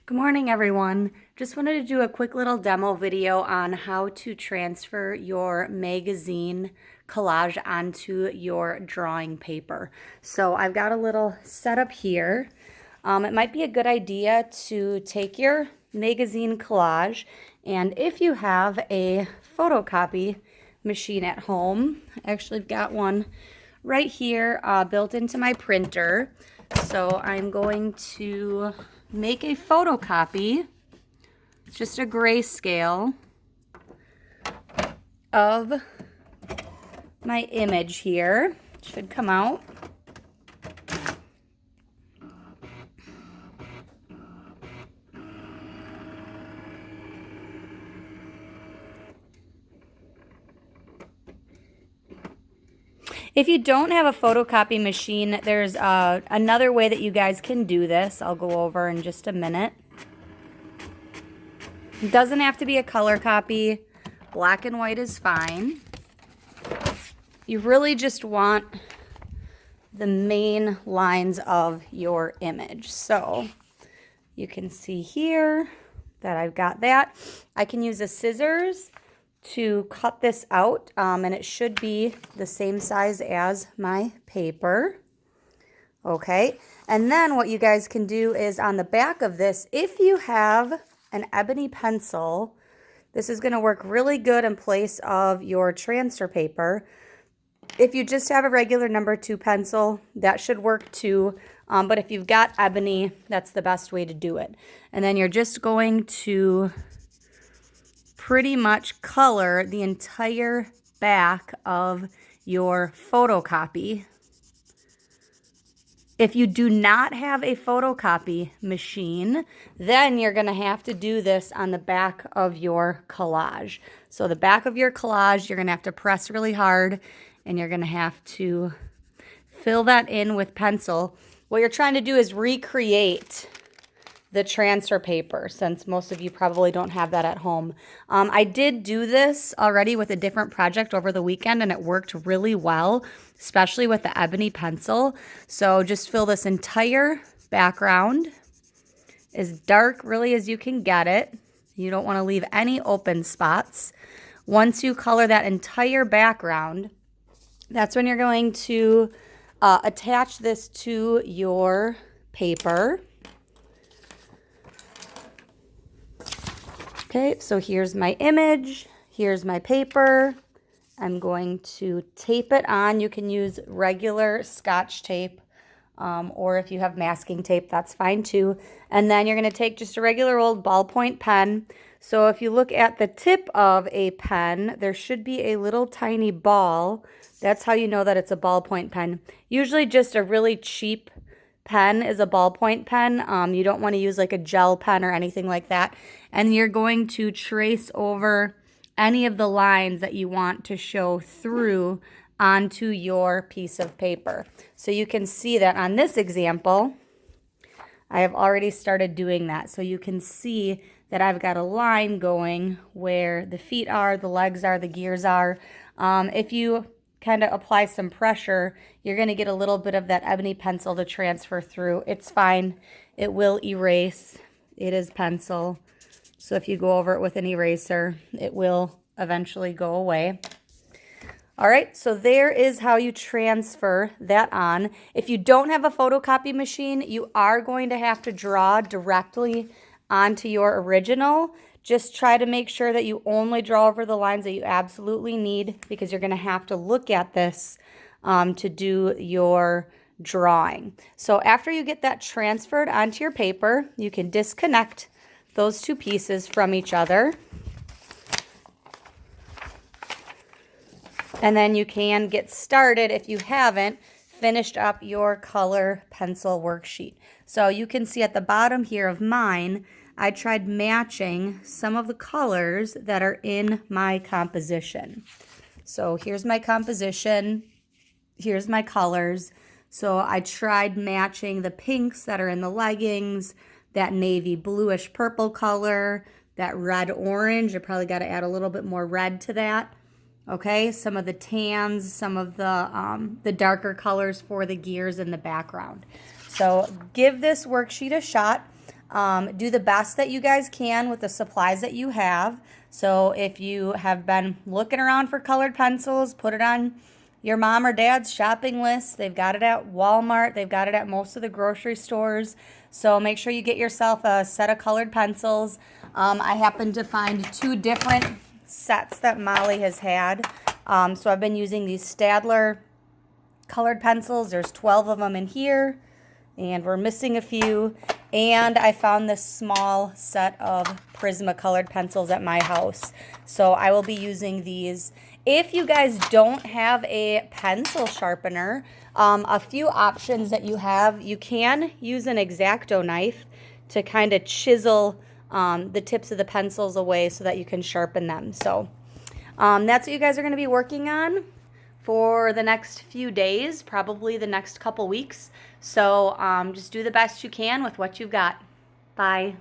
Good morning, everyone. Just wanted to do a quick little demo video on how to transfer your magazine collage onto your drawing paper. So I've got a little setup here. It might be a good idea to take your magazine collage, and if you have a photocopy machine at home, I actually got one right here built into my printer. So I'm going to make a photocopy, just a grayscale of my image here. It should come out. If you don't have a photocopy machine, there's another way that you guys can do this. I'll go over in just a minute. It doesn't have to be a color copy. Black and white is fine. You really just want the main lines of your image. So you can see here that I've got that. I can use a scissors to cut this out, and it should be the same size as my paper. Okay, and then what you guys can do is on the back of this, if you have an ebony pencil, this is going to work really good in place of your transfer paper. If you just have a regular number 2 pencil, that should work too, but if you've got ebony, that's the best way to do it. And then you're just going to pretty much color the entire back of your photocopy. If you do not have a photocopy machine, then you're going to have to do this on the back of your collage. So the back of your collage, you're going to have to press really hard, and you're going to have to fill that in with pencil. What you're trying to do is recreate the transfer paper, since most of you probably don't have that at home. I did do this already with a different project over the weekend, and it worked really well, especially with the ebony pencil. So just fill this entire background as dark really as you can get it. You don't want to leave any open spots. Once you color that entire background, that's when you're going to attach this to your paper. Okay, so here's my image, here's my paper. I'm going to tape it on. You can use regular Scotch tape, or if you have masking tape, that's fine too. And then you're going to take just a regular old ballpoint pen. So if you look at the tip of a pen, there should be a little tiny ball. That's how you know that it's a ballpoint pen. Usually just a really cheap pen is a ballpoint pen. You don't want to use like a gel pen or anything like that. And you're going to trace over any of the lines that you want to show through onto your piece of paper. So you can see that on this example, I have already started doing that. So you can see that I've got a line going where the feet are, the legs are, the gears are. If you kind of apply some pressure, you're going to get a little bit of that ebony pencil to transfer through. It's fine. It will erase. It is pencil. So if you go over it with an eraser, it will eventually go away. All right, so there is how you transfer that on. If you don't have a photocopy machine, you are going to have to draw directly onto your original. Just try to make sure that you only draw over the lines that you absolutely need, because you're going to have to look at this to do your drawing. So after you get that transferred onto your paper, you can disconnect those two pieces from each other. And then you can get started if you haven't finished up your color pencil worksheet. So you can see at the bottom here of mine, I tried matching some of the colors that are in my composition. So here's my composition, here's my colors. So I tried matching the pinks that are in the leggings, that navy bluish purple color, that red orange. I probably got to add a little bit more red to that. Okay, some of the tans, some of the darker colors for the gears in the background. So give this worksheet a shot. Do the best that you guys can with the supplies that you have. So if you have been looking around for colored pencils, put it on your mom or dad's shopping list. They've got it at Walmart. They've got it at most of the grocery stores. So make sure you get yourself a set of colored pencils. I happened to find 2 different sets that Molly has had. So I've been using these Staedtler colored pencils. There's 12 of them in here, and we're missing a few. And I found this small set of Prismacolor pencils at my house. So I will be using these. If you guys don't have a pencil sharpener, a few options that you have, you can use an X-Acto knife to kind of chisel the tips of the pencils away so that you can sharpen them. So that's what you guys are going to be working on for the next few days, probably the next couple weeks. So just do the best you can with what you've got. Bye.